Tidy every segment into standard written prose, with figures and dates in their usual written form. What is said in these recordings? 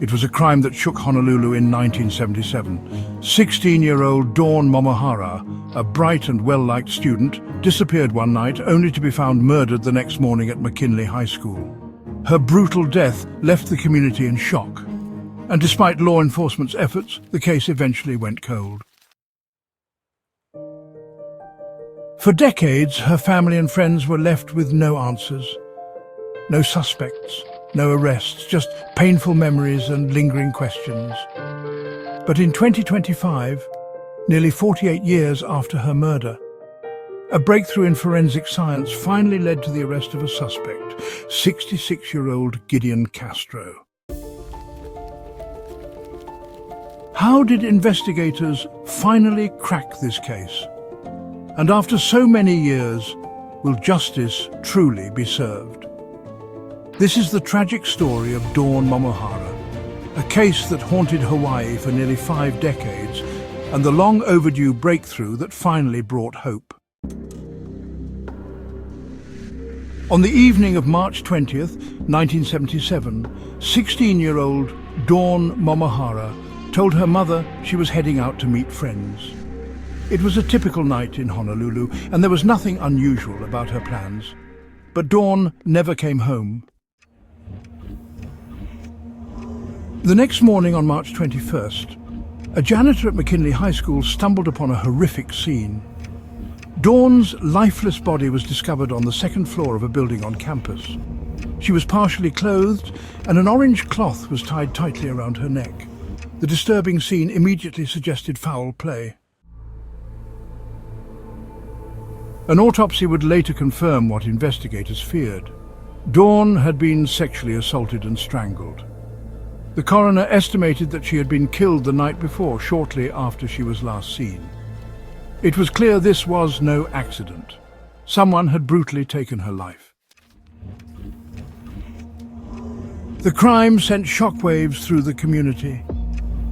It was a crime that shook Honolulu in 1977. 16-year-old Dawn Momohara, a bright and well-liked student, disappeared one night only to be found murdered the next morning at McKinley High School. Her brutal death left the community in shock, and despite law enforcement's efforts, the case eventually went cold. For decades, her family and friends were left with no answers. No suspects, no arrests, just painful memories and lingering questions. But in 2025, nearly 48 years after her murder, a breakthrough in forensic science finally led to the arrest of a suspect, 66-year-old Gideon Castro. How did investigators finally crack this case? And after so many years, will justice truly be served? This is the tragic story of Dawn Momohara, a case that haunted Hawaii for nearly 5 decades, and the long overdue breakthrough that finally brought hope. On the evening of March 20th, 1977, 16-year-old Dawn Momohara told her mother she was heading out to meet friends. It was a typical night in Honolulu, and there was nothing unusual about her plans. But Dawn never came home. The next morning on March 21st, a janitor at McKinley High School stumbled upon a horrific scene. Dawn's lifeless body was discovered on the second floor of a building on campus. She was partially clothed, and an orange cloth was tied tightly around her neck. The disturbing scene immediately suggested foul play. An autopsy would later confirm what investigators feared. Dawn had been sexually assaulted and strangled. The coroner estimated that she had been killed the night before, shortly after she was last seen. It was clear this was no accident. Someone had brutally taken her life. The crime sent shockwaves through the community.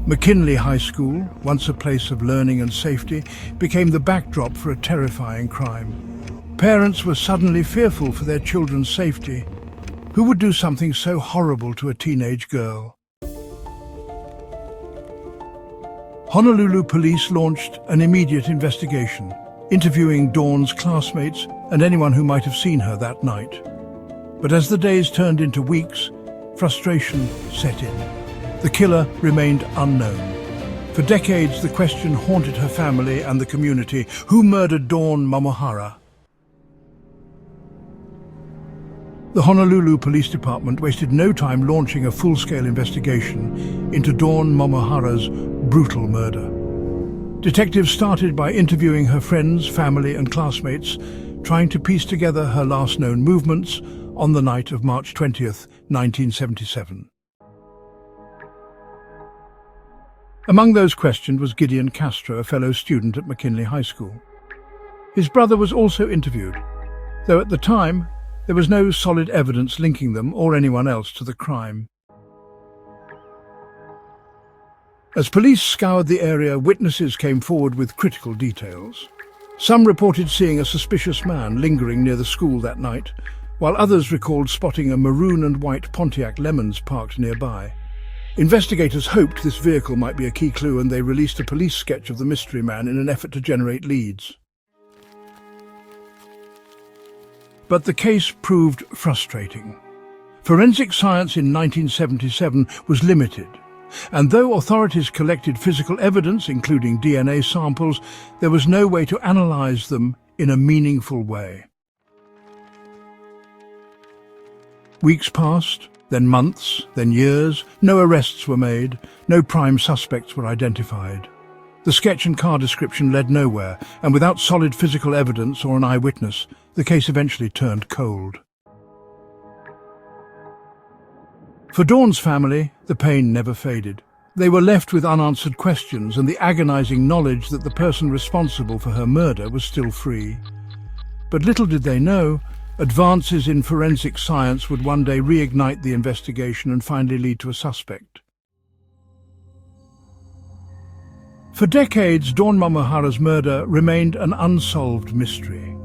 McKinley High School, once a place of learning and safety, became the backdrop for a terrifying crime. Parents were suddenly fearful for their children's safety. Who would do something so horrible to a teenage girl? Honolulu police launched an immediate investigation, interviewing Dawn's classmates and anyone who might have seen her that night. But as the days turned into weeks, frustration set in. The killer remained unknown. For decades, the question haunted her family and the community: who murdered Dawn Momohara? The Honolulu Police Department wasted no time launching a full-scale investigation into Dawn Momohara's brutal murder. Detectives started by interviewing her friends, family and classmates, trying to piece together her last known movements on the night of March 20th, 1977. Among those questioned was Gideon Castro, a fellow student at McKinley High School. His brother was also interviewed, though at the time there was no solid evidence linking them or anyone else to the crime. As police scoured the area, witnesses came forward with critical details. Some reported seeing a suspicious man lingering near the school that night, while others recalled spotting a maroon and white Pontiac Lemons parked nearby. Investigators hoped this vehicle might be a key clue, and they released a police sketch of the mystery man in an effort to generate leads. But the case proved frustrating. Forensic science in 1977 was limited, and though authorities collected physical evidence, including DNA samples, there was no way to analyze them in a meaningful way. Weeks passed, then months, then years. No arrests were made, no prime suspects were identified. The sketch and car description led nowhere, and without solid physical evidence or an eyewitness, the case eventually turned cold. For Dawn's family, the pain never faded. They were left with unanswered questions and the agonizing knowledge that the person responsible for her murder was still free. But little did they know, advances in forensic science would one day reignite the investigation and finally lead to a suspect. For decades, Dawn Momohara's murder remained an unsolved mystery.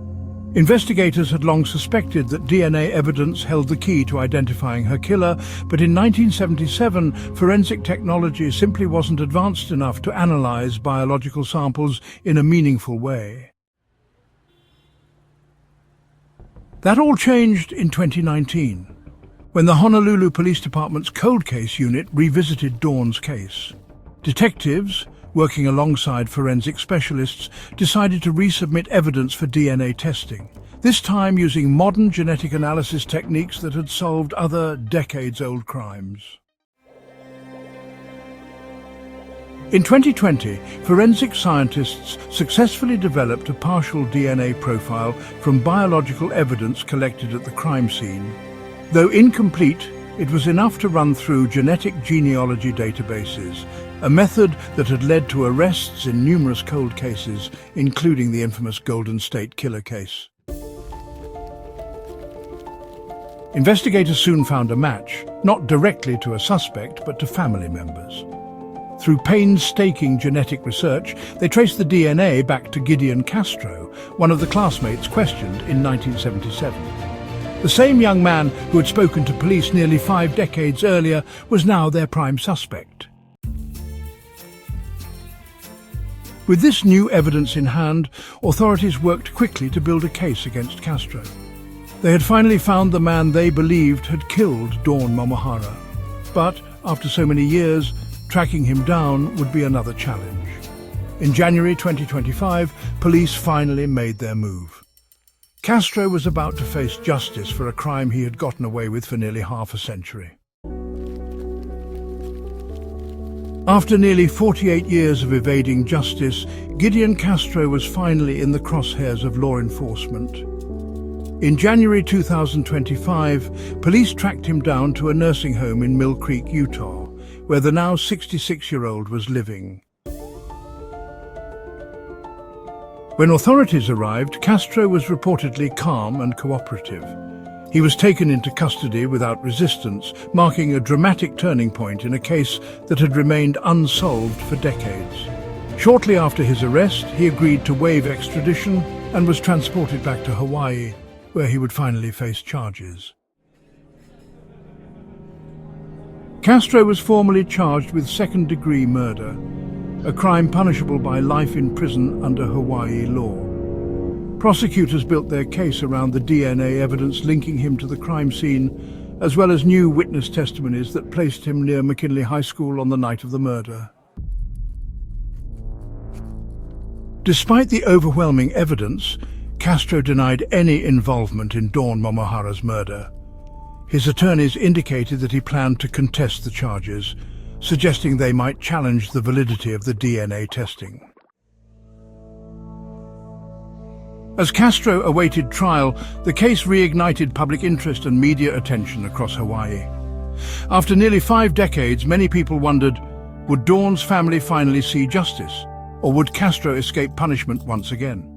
Investigators had long suspected that DNA evidence held the key to identifying her killer, but in 1977, forensic technology simply wasn't advanced enough to analyze biological samples in a meaningful way. That all changed in 2019, when the Honolulu Police Department's Cold Case Unit revisited Dawn's case. Detectives, working alongside forensic specialists, decided to resubmit evidence for DNA testing, this time using modern genetic analysis techniques that had solved other decades-old crimes. In 2020, forensic scientists successfully developed a partial DNA profile from biological evidence collected at the crime scene. Though incomplete, it was enough to run through genetic genealogy databases, a method that had led to arrests in numerous cold cases, including the infamous Golden State Killer case. Investigators soon found a match, not directly to a suspect, but to family members. Through painstaking genetic research, they traced the DNA back to Gideon Castro, one of the classmates questioned in 1977. The same young man who had spoken to police nearly 5 decades earlier was now their prime suspect. With this new evidence in hand, authorities worked quickly to build a case against Castro. They had finally found the man they believed had killed Dawn Momohara. But after so many years, tracking him down would be another challenge. In January 2025, police finally made their move. Castro was about to face justice for a crime he had gotten away with for nearly half a century. After nearly 48 years of evading justice, Gideon Castro was finally in the crosshairs of law enforcement. In January 2025, police tracked him down to a nursing home in Mill Creek, Utah, where the now 66-year-old was living. When authorities arrived, Castro was reportedly calm and cooperative. He was taken into custody without resistance, marking a dramatic turning point in a case that had remained unsolved for decades. Shortly after his arrest, he agreed to waive extradition and was transported back to Hawaii, where he would finally face charges. Castro was formally charged with second-degree murder, a crime punishable by life in prison under Hawaii law. Prosecutors built their case around the DNA evidence linking him to the crime scene, as well as new witness testimonies that placed him near McKinley High School on the night of the murder. Despite the overwhelming evidence, Castro denied any involvement in Dawn Momohara's murder. His attorneys indicated that he planned to contest the charges, suggesting they might challenge the validity of the DNA testing. As Castro awaited trial, the case reignited public interest and media attention across Hawaii. After nearly 5 decades, many people wondered, would Dawn's family finally see justice, or would Castro escape punishment once again?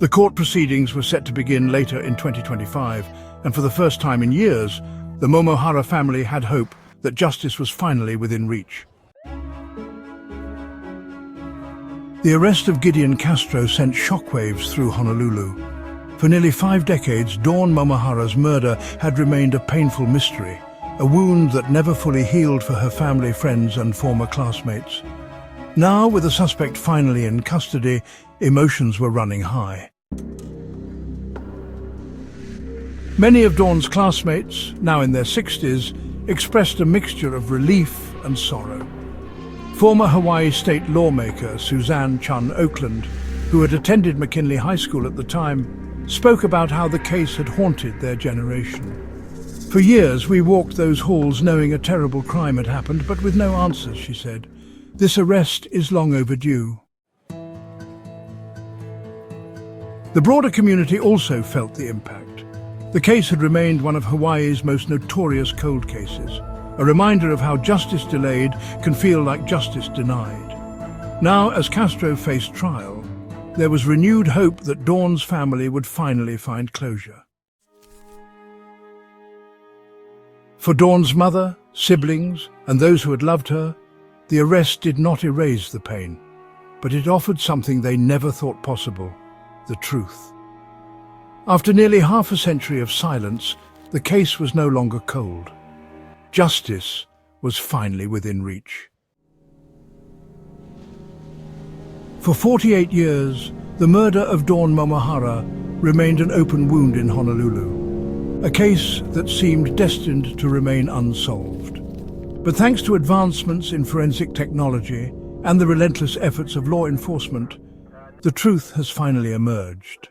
The court proceedings were set to begin later in 2025, and for the first time in years, the Momohara family had hope that justice was finally within reach. The arrest of Gideon Castro sent shockwaves through Honolulu. For nearly 5 decades, Dawn Momohara's murder had remained a painful mystery, a wound that never fully healed for her family, friends, and former classmates. Now, with the suspect finally in custody, emotions were running high. Many of Dawn's classmates, now in their 60s, expressed a mixture of relief and sorrow. Former Hawaii state lawmaker Suzanne Chun Oakland, who had attended McKinley High School at the time, spoke about how the case had haunted their generation. For years we walked those halls knowing a terrible crime had happened, but with no answers, she said. This arrest is long overdue. The broader community also felt the impact. The case had remained one of Hawaii's most notorious cold cases, a reminder of how justice delayed can feel like justice denied. Now, as Castro faced trial, there was renewed hope that Dawn's family would finally find closure. For Dawn's mother, siblings, and those who had loved her, the arrest did not erase the pain, but it offered something they never thought possible: the truth. After nearly half a century of silence, the case was no longer cold. Justice was finally within reach. For 48 years, the murder of Dawn Momohara remained an open wound in Honolulu, a case that seemed destined to remain unsolved. But thanks to advancements in forensic technology and the relentless efforts of law enforcement, the truth has finally emerged.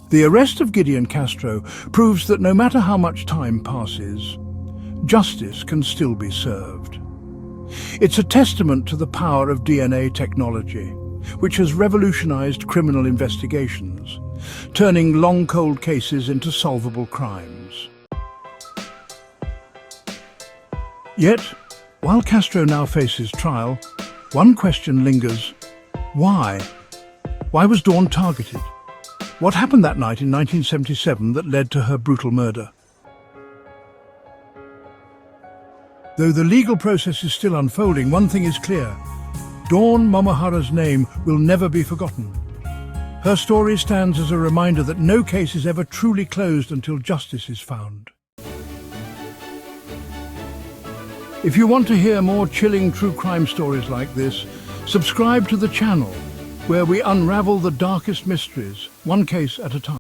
The arrest of Gideon Castro proves that no matter how much time passes, justice can still be served. It's a testament to the power of DNA technology, which has revolutionized criminal investigations, turning long cold cases into solvable crimes. Yet, while Castro now faces trial, one question lingers: why? Why was Dawn targeted? What happened that night in 1977 that led to her brutal murder? Though the legal process is still unfolding, one thing is clear: Dawn Momohara's name will never be forgotten. Her story stands as a reminder that no case is ever truly closed until justice is found. If you want to hear more chilling true crime stories like this, subscribe to the channel, where we unravel the darkest mysteries, one case at a time.